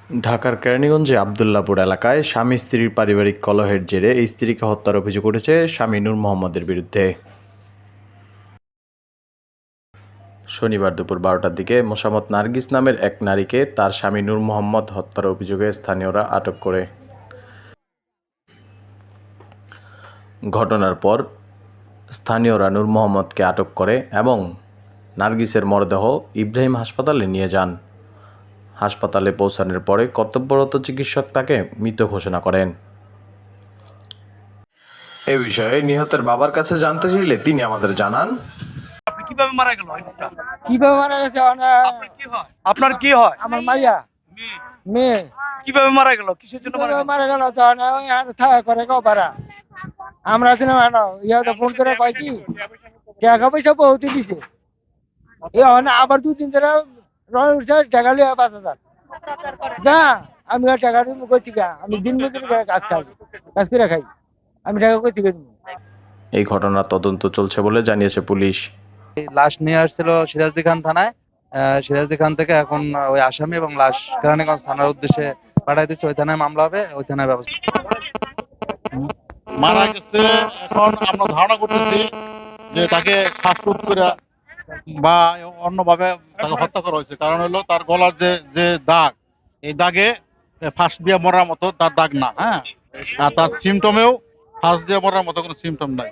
ঢাকার কেরানীগঞ্জে আবদুল্লাহপুর এলাকায় স্বামী স্ত্রীর পারিবারিক কলহের জেরে স্ত্রীকে হত্যার অভিযোগ উঠেছে স্বামী নূর মোহাম্মদের বিরুদ্ধে। শনিবার দুপুর ১২টার দিকে মোসাম্মৎ নার্গিস নামের এক নারীকে তার স্বামী নূর মোহাম্মদ হত্যার অভিযোগে স্থানীয়রা আটক করে। ঘটনার পর স্থানীয়রা নূর মোহাম্মদকে আটক করে এবং নার্গিসের মরদেহ ইব্রাহিম হাসপাতালে নিয়ে যান। হাসপাতালে পৌঁছানোর পরে কর্তব্যরত চিকিৎসক তাকে মৃত ঘোষণা করেন। এ বিষয়ে নিহতের বাবার কাছে জানতে চাইলে তিনি আমাদের জানান, আপনি কিভাবে মারা গেল এই লোকটা? কিভাবে মারা গেছে? আপনার কি হয়? আপনার কি হয়? আমার মাইয়া মেয়ে। মেয়ে কিভাবে মারা গেল? কিসের জন্য মারা কিভাবে গেল? মারা গেল? ওই আর থাকা করে গো পারা আমরা আছি না ম্যাডাম, ইয়া তো ফোন করে কয় কি টাকা পয়সা বহুত দিছে, এ হয় না আবার 2 দিন ধরে রয় উঠছে টাকা লিয়ে 5,000 না। আমি আর টাকা দিব কই থেকে? আমি দিন মজুরি করে কাজ করে খাই, আমি টাকা কই থেকে দিব? এই ঘটনার তদন্ত চলছে বলে জানিয়েছে পুলিশ। লাশ নিয়ে আসছিল সিরাজদি খান থানায়। সিরাজদি খান থেকে এখন ওই আসামি এবং লাশ কেরানীগঞ্জ থানার উদ্দেশ্যে পাঠাই দিচ্ছে। ওই থানায় মামলা হবে, ওই থানায় ব্যবস্থা। মারা গেছে এখন আমরা ধারণা করতেছি যে তাকে শ্বাসরোধ করে বা অন্যভাবে তাকে হত্যা করা হয়েছে। কারণ হলো তার গলার যে যে দাগ, এই দাগে ফাঁস দিয়ে মরার মতো তার দাগ না, হ্যাঁ, আর তার সিমটমেও ফাঁস দিয়ে মরার মতো কোনো সিমটম নাই।